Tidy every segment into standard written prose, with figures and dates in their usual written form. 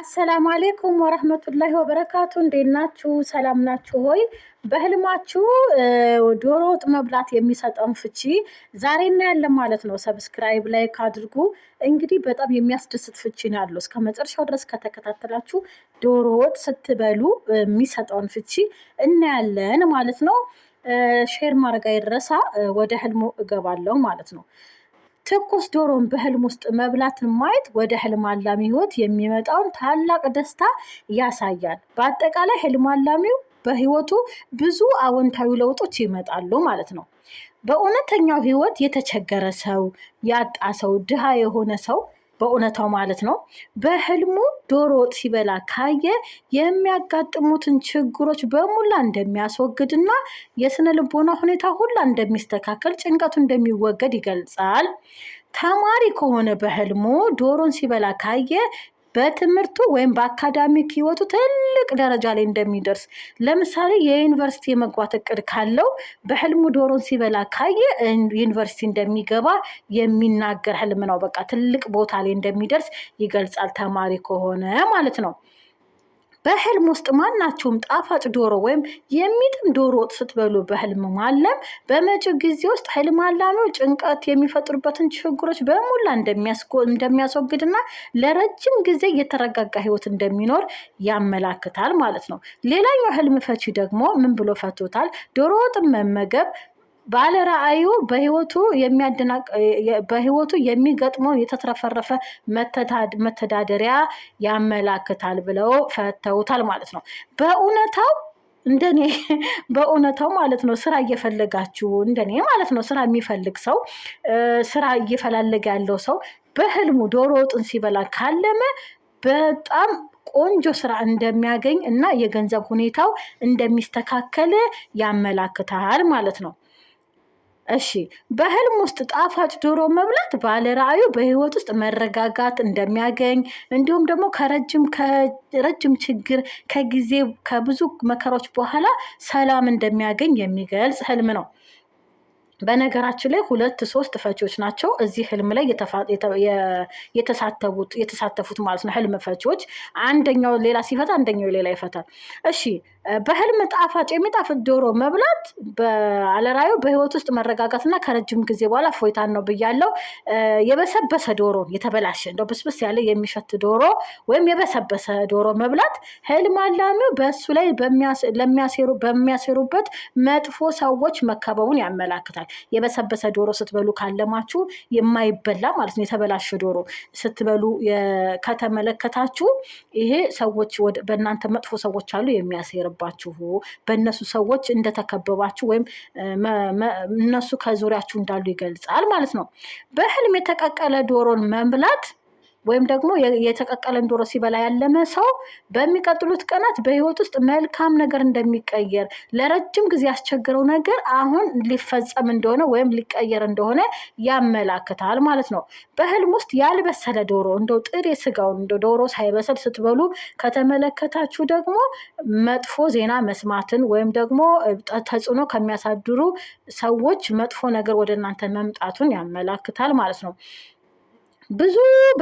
አሰላሙ አሌይኩም ወረህመቱላሂ ወበረካቱ። እንዴት ናችሁ? ሰላም ናችሁ ሆይ? በህልማችሁ ዶሮ ወጥ መብላት የሚሰጠውን ፍቺ ዛሬ እናያለን ማለት ነው። ሰብስክራይብ ላይክ አድርጉ። እንግዲህ በጣም የሚያስደስት ፍቺ ነው ያለው። እስከ መጨረሻው ድረስ ከተከታተላችሁ ዶሮ ወጥ ስትበሉ የሚሰጠውን ፍቺ እናያለን ማለት ነው። ሼር ማድረግ አይረሳ። ወደ ህልሙ እገባለሁ ማለት ነው። ትኩስ ዶሮን በህልም ውስጥ መብላትን ማየት ወደ ህልም አላሚ ህይወት የሚመጣውን ታላቅ ደስታ ያሳያል። በአጠቃላይ ህልም አላሚው በህይወቱ ብዙ አዎንታዊ ለውጦች ይመጣሉ ማለት ነው። በእውነተኛው ህይወት የተቸገረ ሰው፣ ያጣ ሰው፣ ድሃ የሆነ ሰው በእውነታው ማለት ነው በህልሙ ዶሮ ወጥ ሲበላ ካየ የሚያጋጥሙትን ችግሮች በሙላ እንደሚያስወግድና የስነ ልቦና ሁኔታ ሁላ እንደሚስተካከል፣ ጭንቀቱ እንደሚወገድ ይገልጻል። ተማሪ ከሆነ በህልሙ ዶሮን ሲበላ ካየ በትምህርቱ ወይም በአካዳሚክ ህይወቱ ትልቅ ደረጃ ላይ እንደሚደርስ፣ ለምሳሌ የዩኒቨርሲቲ የመግባት እቅድ ካለው በህልሙ ዶሮን ሲበላ ካየ ዩኒቨርሲቲ እንደሚገባ የሚናገር ህልም ነው። በቃ ትልቅ ቦታ ላይ እንደሚደርስ ይገልጻል፣ ተማሪ ከሆነ ማለት ነው። በህልም ውስጥ ማናቸውም ጣፋጭ ዶሮ ወይም የሚጥም ዶሮ ወጥ ስትበሉ በህልም ማለም በመጪው ጊዜ ውስጥ ህልም አላሚው ጭንቀት የሚፈጥሩበትን ችግሮች በሙላ እንደሚያስወግድና ለረጅም ጊዜ የተረጋጋ ህይወት እንደሚኖር ያመላክታል ማለት ነው። ሌላኛው ህልም ፈቺ ደግሞ ምን ብሎ ፈቶታል? ዶሮ ወጥን መመገብ ባለ ራእዩ በህይወቱ የሚገጥመውን የተትረፈረፈ መተዳደሪያ ያመላክታል ብለው ፈተውታል ማለት ነው። በእውነታው ማለት ነው ስራ እየፈለጋችሁ እንደኔ ማለት ነው ስራ የሚፈልግ ሰው፣ ስራ እየፈላለገ ያለው ሰው በህልሙ ዶሮ ወጥን ሲበላ ካለመ በጣም ቆንጆ ስራ እንደሚያገኝ እና የገንዘብ ሁኔታው እንደሚስተካከል ያመላክታል ማለት ነው። እሺ፣ በህልም ውስጥ ጣፋጭ ዶሮ መብላት ባለ ራእዩ በህይወት ውስጥ መረጋጋት እንደሚያገኝ እንዲሁም ደግሞ ከረጅም ችግር ከብዙ መከራዎች በኋላ ሰላም እንደሚያገኝ የሚገልጽ ህልም ነው። በነገራችን ላይ 2-3 ፈቺዎች ናቸው እዚህ ህልም ላይ የተሳተፉት ማለት ነው። ህልም ፈቺዎች አንደኛው ሌላ ሲፈታ አንደኛው ሌላ ይፈታል። እሺ፣ በህልም የሚጣፍጥ ዶሮ መብላት ባለራዩ በህይወት ውስጥ መረጋጋትና ከረጅም ጊዜ በኋላ እፎይታን ነው ብያለው። የበሰበሰ ዶሮ የተበላሸ እንደው ብስብስ ያለ የሚሸት ዶሮ ወይም የበሰበሰ ዶሮ መብላት ህልም አላሚው በእሱ ላይ በሚያሴሩበት መጥፎ ሰዎች መከበቡን ያመላክታል። የበሰበሰ ዶሮ ስትበሉ ካለማችሁ የማይበላ ማለት ነው። የተበላሸ ዶሮ ስትበሉ ከተመለከታችሁ ይሄ ሰዎች በእናንተ መጥፎ ሰዎች አሉ የሚያሴርባችሁ፣ በእነሱ ሰዎች እንደተከበባችሁ ወይም እነሱ ከዙሪያችሁ እንዳሉ ይገልጻል ማለት ነው። በህልም የተቀቀለ ዶሮን መብላት ወይም ደግሞ የተቀቀለን ዶሮ ሲበላ ያለመ ሰው በሚቀጥሉት ቀናት በህይወት ውስጥ መልካም ነገር እንደሚቀየር፣ ለረጅም ጊዜ ያስቸግረው ነገር አሁን ሊፈጸም እንደሆነ ወይም ሊቀየር እንደሆነ ያመላክታል ማለት ነው። በህልም ውስጥ ያልበሰለ ዶሮ እንደው ጥሬ ስጋውን እንደው ዶሮ ሳይበሰል ስትበሉ ከተመለከታችሁ ደግሞ መጥፎ ዜና መስማትን ወይም ደግሞ ተጽዕኖ ከሚያሳድሩ ሰዎች መጥፎ ነገር ወደ እናንተ መምጣቱን ያመላክታል ማለት ነው።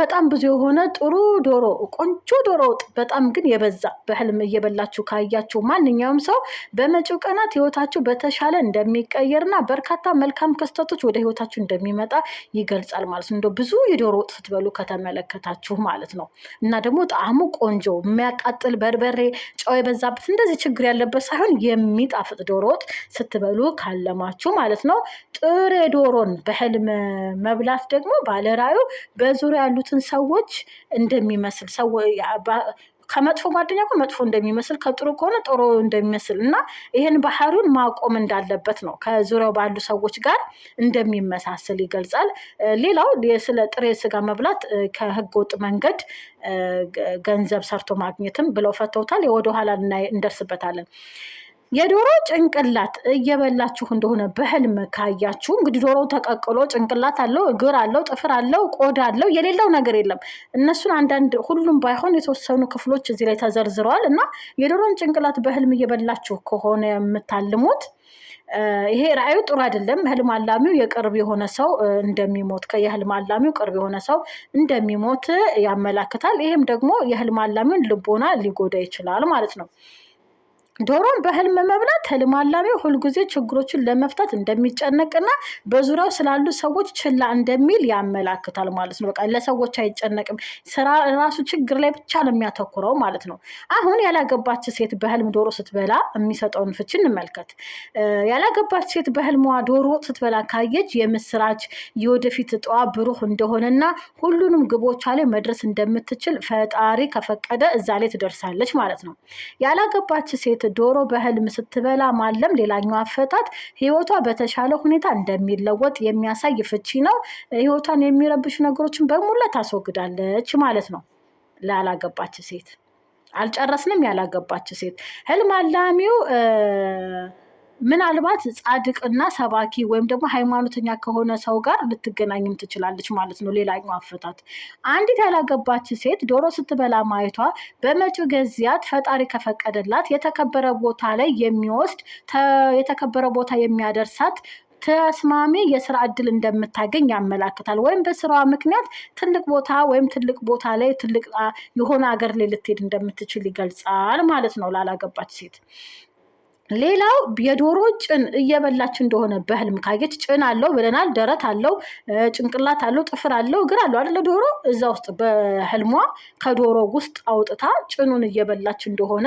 በጣም ብዙ የሆነ ጥሩ ዶሮ፣ ቆንጆ ዶሮ ወጥ በጣም ግን የበዛ በህልም እየበላችሁ ካያችሁ ማንኛውም ሰው በመጪው ቀናት ህይወታችሁ በተሻለ እንደሚቀየርና በርካታ መልካም ክስተቶች ወደ ህይወታችሁ እንደሚመጣ ይገልጻል ማለት ነው። እንደው ብዙ የዶሮ ወጥ ስትበሉ ከተመለከታችሁ ማለት ነው። እና ደግሞ ጣዕሙ ቆንጆ የሚያቃጥል በርበሬ፣ ጨው የበዛበት እንደዚህ ችግር ያለበት ሳይሆን የሚጣፍጥ ዶሮ ወጥ ስትበሉ ካለማችሁ ማለት ነው። ጥሬ ዶሮን በህልም መብላት ደግሞ ባለራዩ በዙሪያ ያሉትን ሰዎች እንደሚመስል ከመጥፎ ጓደኛ መጥፎ እንደሚመስል ከጥሩ ከሆነ ጥሩ እንደሚመስል እና ይሄን ባህሪውን ማቆም እንዳለበት ነው። ከዙሪያው ባሉ ሰዎች ጋር እንደሚመሳሰል ይገልጻል። ሌላው ስለ ጥሬ ስጋ መብላት ከህገወጥ መንገድ ገንዘብ ሰርቶ ማግኘትም ብለው ፈተውታል። ወደኋላ እንደርስበታለን። የዶሮ ጭንቅላት እየበላችሁ እንደሆነ በህልም ካያችሁ እንግዲህ ዶሮ ተቀቅሎ ጭንቅላት አለው፣ እግር አለው፣ ጥፍር አለው፣ ቆዳ አለው፣ የሌለው ነገር የለም። እነሱን አንዳንድ ሁሉም ባይሆን የተወሰኑ ክፍሎች እዚህ ላይ ተዘርዝረዋል እና የዶሮን ጭንቅላት በህልም እየበላችሁ ከሆነ የምታልሙት ይሄ ራእዩ ጥሩ አይደለም። ህልም አላሚው የቅርብ የሆነ ሰው እንደሚሞት የህልም አላሚው ቅርብ የሆነ ሰው እንደሚሞት ያመላክታል። ይሄም ደግሞ የህልም አላሚውን ልቦና ሊጎዳ ይችላል ማለት ነው። ዶሮን በህልም መብላት ህልም አላሚው ሁልጊዜ ችግሮችን ለመፍታት እንደሚጨነቅና በዙሪያው ስላሉ ሰዎች ችላ እንደሚል ያመላክታል ማለት ነው። በቃ ለሰዎች አይጨነቅም፣ ስራ ራሱ ችግር ላይ ብቻ ነው የሚያተኩረው ማለት ነው። አሁን ያላገባች ሴት በህልም ዶሮ ስትበላ የሚሰጠውን ፍቺ እንመልከት። ያላገባች ሴት በህልሟ ዶሮ ስትበላ ካየች የምስራች የወደፊት እጣዋ ብሩህ እንደሆነና ሁሉንም ግቦቿ ላይ መድረስ እንደምትችል ፈጣሪ ከፈቀደ እዛ ላይ ትደርሳለች ማለት ነው። ያላገባች ሴት ዶሮ በህልም ስትበላ ማለም ሌላኛው አፈታት ህይወቷ በተሻለ ሁኔታ እንደሚለወጥ የሚያሳይ ፍቺ ነው። ህይወቷን የሚረብሹ ነገሮችን በሙሉ ታስወግዳለች ማለት ነው። ላላገባች ሴት አልጨረስንም። ያላገባች ሴት ህልም አላሚው ምናልባት ጻድቅና ሰባኪ ወይም ደግሞ ሃይማኖተኛ ከሆነ ሰው ጋር ልትገናኝም ትችላለች ማለት ነው። ሌላኛው አፈታት አንዲት ያላገባች ሴት ዶሮ ስትበላ ማየቷ በመጪው ጊዜያት ፈጣሪ ከፈቀደላት የተከበረ ቦታ ላይ የሚወስድ የተከበረ ቦታ የሚያደርሳት ተስማሚ የስራ እድል እንደምታገኝ ያመላክታል። ወይም በስራዋ ምክንያት ትልቅ ቦታ ወይም ትልቅ ቦታ ላይ ትልቅ የሆነ ሀገር ላይ ልትሄድ እንደምትችል ይገልጻል ማለት ነው ላላገባች ሴት። ሌላው የዶሮ ጭን እየበላች እንደሆነ በህልም ካየች፣ ጭን አለው ብለናል፣ ደረት አለው፣ ጭንቅላት አለው፣ ጥፍር አለው፣ እግር አለው አይደለ? ዶሮ እዛ ውስጥ በህልሟ ከዶሮ ውስጥ አውጥታ ጭኑን እየበላች እንደሆነ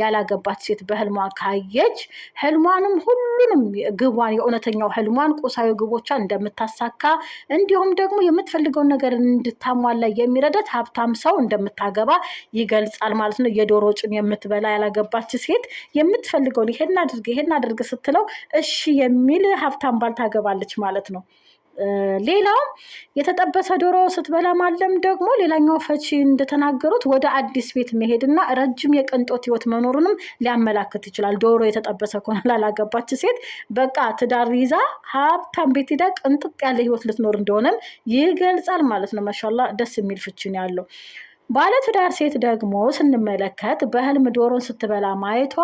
ያላገባች ሴት በህልሟ ካየች ህልሟንም ሁሉንም ግቧን የእውነተኛው ህልሟን ቁሳዊ ግቦቿን እንደምታሳካ እንዲሁም ደግሞ የምትፈልገውን ነገር እንድታሟላ የሚረዳት ሀብታም ሰው እንደምታገባ ይገልጻል ማለት ነው። የዶሮ ጭን የምትበላ ያላገባች ሴት የምትፈልገውን ይሄን አድርግ ስትለው እሺ የሚል ሀብታም ባል ታገባለች ማለት ነው። ሌላው የተጠበሰ ዶሮ ስትበላ ማለም ደግሞ ሌላኛው ፈቺ እንደተናገሩት ወደ አዲስ ቤት መሄድና ረጅም የቅንጦት ህይወት መኖሩንም ሊያመላክት ይችላል። ዶሮ የተጠበሰ ከሆነ ላላገባች ሴት በቃ ትዳር ይዛ ሀብታም ቤት ሄዳ ቅንጥጥ ያለ ህይወት ልትኖር እንደሆነም ይገልጻል ማለት ነው። ማሻአላህ ደስ የሚል ፍቺ ነው ያለው። ባለትዳር ሴት ደግሞ ስንመለከት በህልም ዶሮን ስትበላ ማየቷ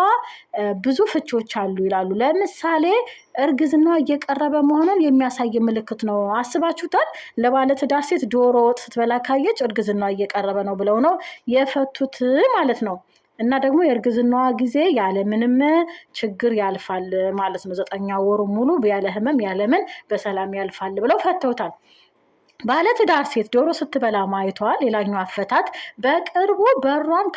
ብዙ ፍቾች አሉ ይላሉ። ለምሳሌ እርግዝና እየቀረበ መሆኑን የሚያሳይ ምልክት ነው። አስባችሁታል? ለባለትዳር ሴት ዶሮ ወጥ ስትበላ ካየች እርግዝና እየቀረበ ነው ብለው ነው የፈቱት ማለት ነው። እና ደግሞ የእርግዝናዋ ጊዜ ያለምንም ችግር ያልፋል ማለት ነው። 9 ወሩ ሙሉ ያለ ህመም ያለምን በሰላም ያልፋል ብለው ፈተውታል። ባለትዳር ሴት ዶሮ ስትበላ ማየቷ ሌላኛው አፈታት በቅርቡ በሯን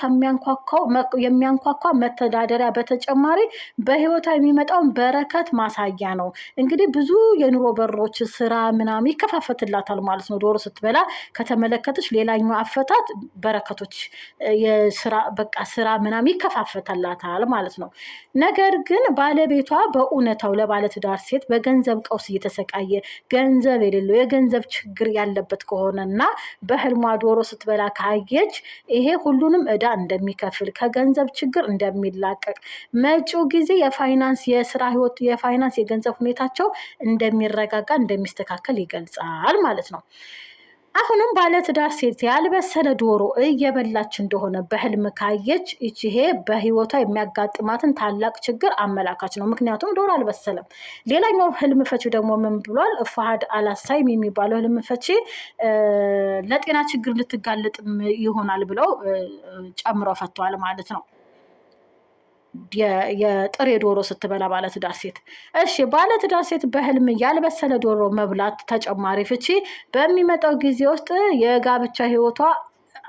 የሚያንኳኳ መተዳደሪያ በተጨማሪ በህይወቷ የሚመጣውን በረከት ማሳያ ነው። እንግዲህ ብዙ የኑሮ በሮች ስራ ምናምን ይከፋፈትላታል ማለት ነው። ዶሮ ስትበላ ከተመለከተች ሌላኛው አፈታት በረከቶች ስራ ምናምን ይከፋፈትላታል ማለት ነው። ነገር ግን ባለቤቷ በእውነታው ለባለትዳር ሴት በገንዘብ ቀውስ እየተሰቃየ ገንዘብ የሌለው የገንዘብ ችግር ያለበት ከሆነና በህልሟ ዶሮ ስትበላ ካየች ይሄ ሁሉንም ዕዳ እንደሚከፍል ከገንዘብ ችግር እንደሚላቀቅ መጪው ጊዜ የፋይናንስ የስራ ህይወት የፋይናንስ የገንዘብ ሁኔታቸው እንደሚረጋጋ እንደሚስተካከል ይገልጻል ማለት ነው። አሁንም ባለትዳር ሴት ያልበሰለ ዶሮ እየበላች እንደሆነ በህልም ካየች ይሄ በህይወቷ የሚያጋጥማትን ታላቅ ችግር አመላካች ነው። ምክንያቱም ዶሮ አልበሰለም። ሌላኛው ህልም ፈቺ ደግሞ ምን ብሏል? ፋሃድ አላሳይም የሚባለው ህልም ፈቺ ለጤና ችግር ልትጋለጥም ይሆናል ብለው ጨምረው ፈተዋል ማለት ነው። የጥሬ ዶሮ ስትበላ ባለትዳር ሴት። እሺ ባለትዳር ሴት በህልም ያልበሰለ ዶሮ መብላት ተጨማሪ ፍቺ በሚመጣው ጊዜ ውስጥ የጋብቻ ህይወቷ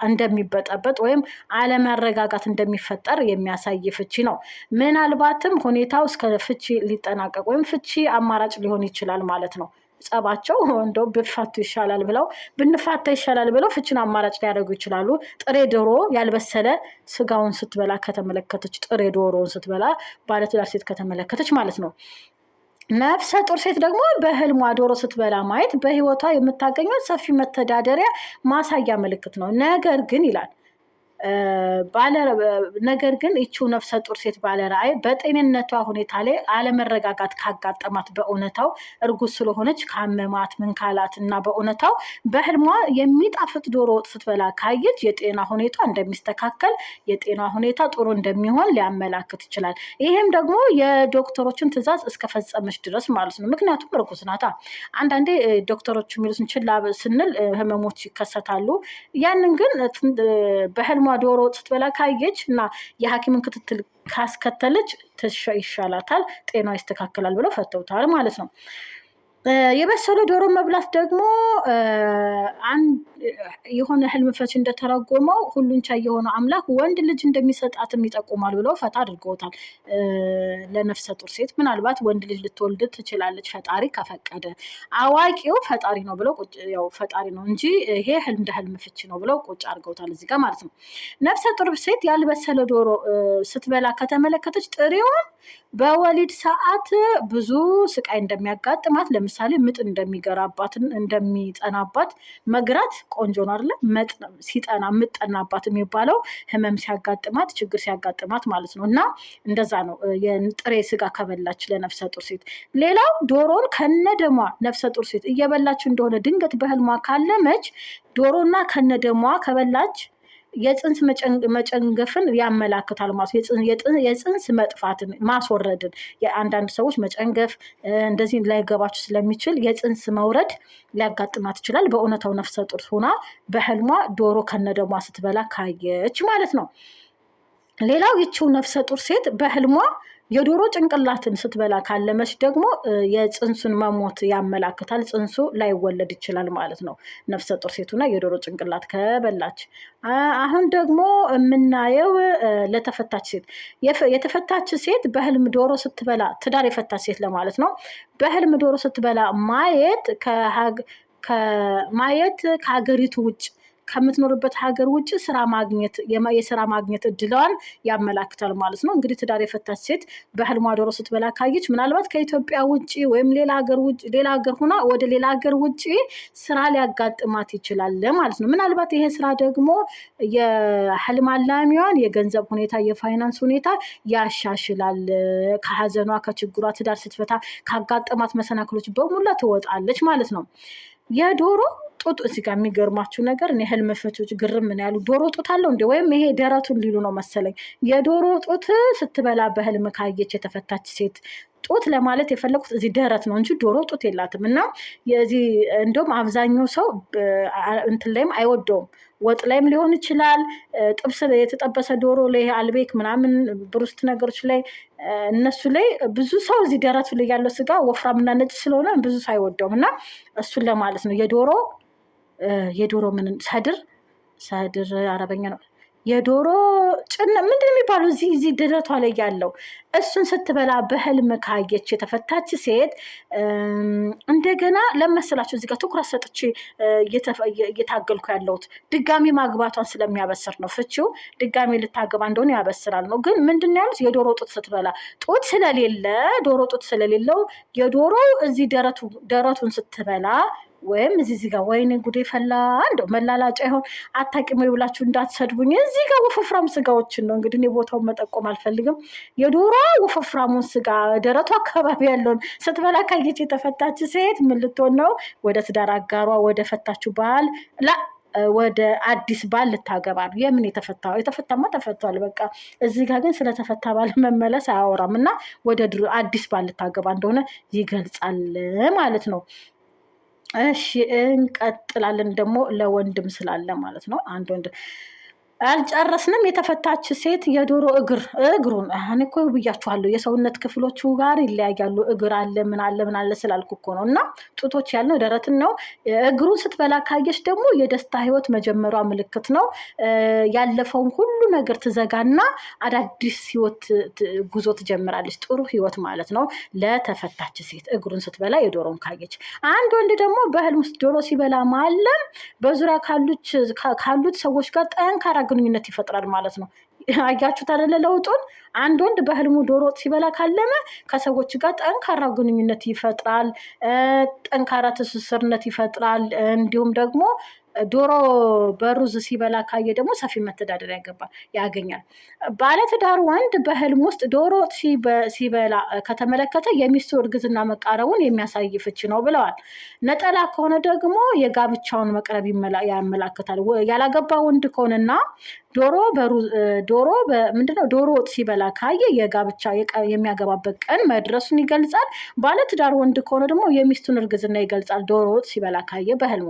እንደሚበጠበጥ ወይም አለመረጋጋት እንደሚፈጠር የሚያሳይ ፍቺ ነው። ምናልባትም ሁኔታው እስከ ፍቺ ሊጠናቀቅ ወይም ፍቺ አማራጭ ሊሆን ይችላል ማለት ነው። ጸባቸው እንደው ብፋቱ ይሻላል ብለው ብንፋታ ይሻላል ብለው ፍቺን አማራጭ ሊያደርጉ ይችላሉ። ጥሬ ዶሮ ያልበሰለ ስጋውን ስትበላ ከተመለከተች፣ ጥሬ ዶሮውን ስትበላ ባለትዳር ሴት ከተመለከተች ማለት ነው። ነፍሰ ጡር ሴት ደግሞ በህልሟ ዶሮ ስትበላ ማየት በህይወቷ የምታገኘው ሰፊ መተዳደሪያ ማሳያ ምልክት ነው። ነገር ግን ይላል ነገር ግን ይቺው ነፍሰ ጡር ሴት ባለራዕይ በጤንነቷ ሁኔታ ላይ አለመረጋጋት ካጋጠማት በእውነታው እርጉዝ ስለሆነች ካመማት ምን ካላት እና በእውነታው በህልሟ የሚጣፍጥ ዶሮ ወጥ ስትበላ ካየች የጤና ሁኔታ እንደሚስተካከል የጤና ሁኔታ ጥሩ እንደሚሆን ሊያመላክት ይችላል። ይህም ደግሞ የዶክተሮችን ትዕዛዝ እስከፈጸመች ድረስ ማለት ነው። ምክንያቱም እርጉዝ ናታ። አንዳንዴ ዶክተሮች የሚሉትን ችላ ስንል ህመሞች ይከሰታሉ። ያንን ግን በህልሟ ዶሮ ወጥ ስትበላ ካየች እና የሐኪምን ክትትል ካስከተለች ይሻላታል፣ ጤና ይስተካከላል ብለው ፈተውታል ማለት ነው። የበሰለ ዶሮ መብላት ደግሞ የሆነ ህልም ፈች እንደተረጎመው ሁሉን ቻይ የሆነ አምላክ ወንድ ልጅ እንደሚሰጣትም ይጠቁማል ብለው ፈታ አድርገውታል። ለነፍሰ ጡር ሴት ምናልባት ወንድ ልጅ ልትወልድ ትችላለች ፈጣሪ ከፈቀደ። አዋቂው ፈጣሪ ነው ብለው ያው ፈጣሪ ነው እንጂ ይሄ እንደ ህልም ፍቺ ነው ብለው ቁጭ አድርገውታል እዚህ ጋር ማለት ነው። ነፍሰ ጡር ሴት ያልበሰለ ዶሮ ስትበላ ከተመለከተች ጥሬውን በወሊድ ሰዓት ብዙ ስቃይ እንደሚያጋጥማት፣ ለምሳሌ ምጥ እንደሚጠናባት መግራት ቆንጆ ነው አይደለ? ሲጠና ምጠናባት የሚባለው ህመም ሲያጋጥማት ችግር ሲያጋጥማት ማለት ነው። እና እንደዛ ነው የጥሬ ስጋ ከበላች ለነፍሰ ጡር ሴት። ሌላው ዶሮን ከነደሟ ነፍሰ ጡር ሴት እየበላች እንደሆነ ድንገት በህልሟ ካለመች ዶሮና ከነደሟ ከበላች የፅንስ መጨንገፍን ያመላክታል ማለት የፅንስ መጥፋትን ማስወረድን። የአንዳንድ ሰዎች መጨንገፍ እንደዚህ ላይገባችሁ ስለሚችል የፅንስ መውረድ ሊያጋጥማት ይችላል። በእውነታው ነፍሰ ጡር ሆና በህልሟ ዶሮ ከነደሟ ስትበላ ካየች ማለት ነው። ሌላው ይቺው ነፍሰ ጡር ሴት በህልሟ የዶሮ ጭንቅላትን ስትበላ ካለመች ደግሞ የፅንሱን መሞት ያመላክታል። ፅንሱ ላይወለድ ይችላል ማለት ነው ነፍሰ ጡር ሴቱና የዶሮ ጭንቅላት ከበላች። አሁን ደግሞ የምናየው ለተፈታች ሴት የተፈታች ሴት በህልም ዶሮ ስትበላ ትዳር የፈታች ሴት ለማለት ነው። በህልም ዶሮ ስትበላ ማየት ከሀገሪቱ ውጭ ከምትኖርበት ሀገር ውጭ የስራ ማግኘት እድሏን ያመላክታል ማለት ነው። እንግዲህ ትዳር የፈታች ሴት በህልሟ ዶሮ ስትበላ ካየች ምናልባት ከኢትዮጵያ ውጭ ወይም ሌላ ሀገር ሆና ወደ ሌላ ሀገር ውጭ ስራ ሊያጋጥማት ይችላል ማለት ነው። ምናልባት ይሄ ስራ ደግሞ የህልም አላሚዋን የገንዘብ ሁኔታ የፋይናንስ ሁኔታ ያሻሽላል። ከሀዘኗ ከችግሯ ትዳር ስትፈታ ካጋጠማት መሰናክሎች በሙላ ትወጣለች ማለት ነው። የዶሮ ጡት እዚህ ጋር የሚገርማችሁ ነገር እኔ ህልም ፈቾች ግርም ምን ያሉ ዶሮ ጡት አለው እንዴ? ወይም ይሄ ደረቱን ሊሉ ነው መሰለኝ። የዶሮ ጡት ስትበላ በህልም ካየች የተፈታች ሴት ጡት ለማለት የፈለጉት እዚህ ደረት ነው እንጂ ዶሮ ጡት የላትም። እና የዚህ እንደውም አብዛኛው ሰው እንትን ላይም አይወደውም። ወጥ ላይም ሊሆን ይችላል፣ ጥብስ የተጠበሰ ዶሮ ላይ አልቤክ ምናምን ብሩስት ነገሮች ላይ እነሱ ላይ ብዙ ሰው እዚህ ደረቱ ላይ ያለው ስጋ ወፍራምና ነጭ ስለሆነ ብዙ ሰው አይወደውም። እና እሱን ለማለት ነው። የዶሮ ምን ሰድር አረበኛ ነው። የዶሮ ምንድን የሚባለው እዚህ ደረቷ ላይ ያለው እሱን ስትበላ በህልም ካየች የተፈታች ሴት እንደገና ለመሰላችሁ እዚህ ጋር ትኩረት ሰጥቼ እየታገልኩ ያለሁት ድጋሚ ማግባቷን ስለሚያበስር ነው። ፍቺው ድጋሚ ልታገባ እንደሆነ ያበስራል ነው። ግን ምንድን ያሉት የዶሮ ጡት ስትበላ ዶሮ ጡት ስለሌለው የዶሮ እዚህ ደረቱን ስትበላ ወይም እዚህ ጋር ወይኔ ጉዴ ፈላ እንደው መላላጫ ይሆን አታውቂም ወይ ብላችሁ እንዳትሰድቡኝ። እዚህ ጋር ወፈፍራም ስጋዎችን ነው እንግዲህ እኔ ቦታውን መጠቆም አልፈልግም። የዶሮ ወፈፍራሙን ስጋ ደረቷ አካባቢ ያለውን ስትበላ ካየች የተፈታች ሴት ምን ልትሆን ነው? ወደ ትዳር አጋሯ ወደ ፈታችሁ ባል ወደ አዲስ ባል ልታገባ ነው። የምን የተፈታማ ተፈቷል በቃ። እዚህ ጋር ግን ስለተፈታ ባል መመለስ አያወራም እና ወደ አዲስ ባል ልታገባ እንደሆነ ይገልጻል ማለት ነው። እሺ እንቀጥላለን። ደግሞ ለወንድም ስላለ ማለት ነው። አንድ ወንድ አልጨረስንም። የተፈታች ሴት የዶሮ እግሩን እኔ እኮ ብያችኋለሁ የሰውነት ክፍሎቹ ጋር ይለያያሉ። እግር አለ ምን አለ ስላልኩ እኮ ነው። እና ጡቶች ያልነው ደረትን ነው። እግሩን ስትበላ ካየች ደግሞ የደስታ ህይወት መጀመሯ ምልክት ነው። ያለፈውን ሁሉ ነገር ትዘጋና አዳዲስ ህይወት ጉዞ ትጀምራለች። ጥሩ ህይወት ማለት ነው ለተፈታች ሴት እግሩን ስትበላ የዶሮን ካየች። አንድ ወንድ ደግሞ በህልም ውስጥ ዶሮ ሲበላ ማለም በዙሪያ ካሉት ሰዎች ጋር ጠንካራ ግንኙነት ይፈጥራል ማለት ነው። አያችሁት አይደለ ለውጡን? አንድ ወንድ በህልሙ ዶሮ ሲበላ ካለመ ከሰዎች ጋር ጠንካራ ግንኙነት ይፈጥራል፣ ጠንካራ ትስስርነት ይፈጥራል። እንዲሁም ደግሞ ዶሮ በሩዝ ሲበላ ካየ ደግሞ ሰፊ መተዳደሪያ ያገኛል። ባለትዳር ወንድ በህልም ውስጥ ዶሮ ሲበላ ከተመለከተ የሚስቱ እርግዝና መቃረቡን የሚያሳይ ፍቺ ነው ብለዋል። ነጠላ ከሆነ ደግሞ የጋብቻውን መቅረብ ያመላክታል። ያላገባ ወንድ ከሆነና ዶሮ ወጥ ሲበላ ካየ የጋብቻ የሚያገባበት ቀን መድረሱን ይገልጻል። ባለትዳር ወንድ ከሆነ ደግሞ የሚስቱን እርግዝና ይገልጻል። ዶሮ ወጥ ሲበላ ካየ በህልሙ።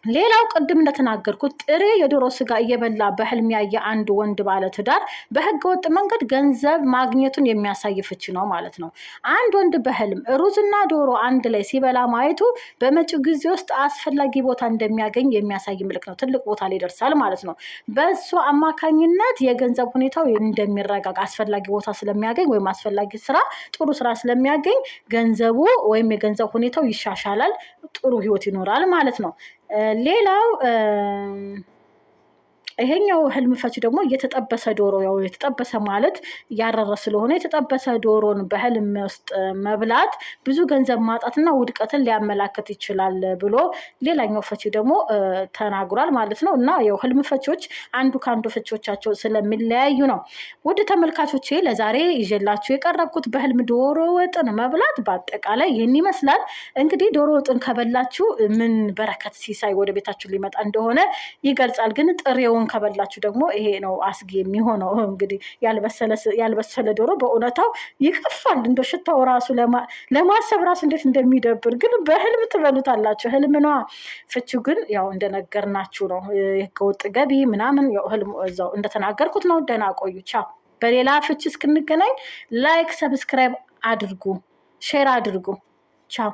ሌላው ቅድም እንደተናገርኩት ጥሬ የዶሮ ስጋ እየበላ በህልም ያየ አንድ ወንድ ባለትዳር በህገ ወጥ መንገድ ገንዘብ ማግኘቱን የሚያሳይ ፍቺ ነው ማለት ነው። አንድ ወንድ በህልም ሩዝና ዶሮ አንድ ላይ ሲበላ ማየቱ በመጪው ጊዜ ውስጥ አስፈላጊ ቦታ እንደሚያገኝ የሚያሳይ ምልክት ነው። ትልቅ ቦታ ላይ ይደርሳል ማለት ነው። በሱ አማካኝነት የገንዘብ ሁኔታው እንደሚረጋጋ አስፈላጊ ቦታ ስለሚያገኝ ወይም አስፈላጊ ስራ፣ ጥሩ ስራ ስለሚያገኝ ገንዘቡ ወይም የገንዘብ ሁኔታው ይሻሻላል፣ ጥሩ ህይወት ይኖራል ማለት ነው። ሌላው ይሄኛው ህልም ፈቺ ደግሞ የተጠበሰ ዶሮ፣ ያው የተጠበሰ ማለት ያረረ ስለሆነ የተጠበሰ ዶሮን በህልም ውስጥ መብላት ብዙ ገንዘብ ማጣትና ውድቀትን ሊያመላክት ይችላል ብሎ ሌላኛው ፈቺ ደግሞ ተናግሯል ማለት ነው። እና ያው ህልም ፈቺዎች አንዱ ከአንዱ ፈቺዎቻቸው ስለሚለያዩ ነው። ውድ ተመልካቾቼ ለዛሬ ይዤላችሁ የቀረብኩት በህልም ዶሮ ወጥን መብላት በአጠቃላይ ይህን ይመስላል። እንግዲህ ዶሮ ወጥን ከበላችሁ ምን በረከት ሲሳይ ወደ ቤታችሁ ሊመጣ እንደሆነ ይገልጻል። ግን ጥሬውን ከበላችሁ ደግሞ ይሄ ነው አስጊ የሚሆነው። እንግዲህ ያልበሰለ ዶሮ በእውነታው ይከፋል። እንደ ሽታው ራሱ ለማሰብ ራሱ እንዴት እንደሚደብር ግን በህልም ትበሉታላችሁ። ህልም ነዋ። ፍቺው ግን ያው እንደነገርናችሁ ነው። የህገወጥ ገቢ ምናምን ያው ህልም እዛው እንደተናገርኩት ነው። ደህና ቆዩ። ቻው። በሌላ ፍቺ እስክንገናኝ ላይክ፣ ሰብስክራይብ አድርጉ፣ ሼር አድርጉ። ቻው።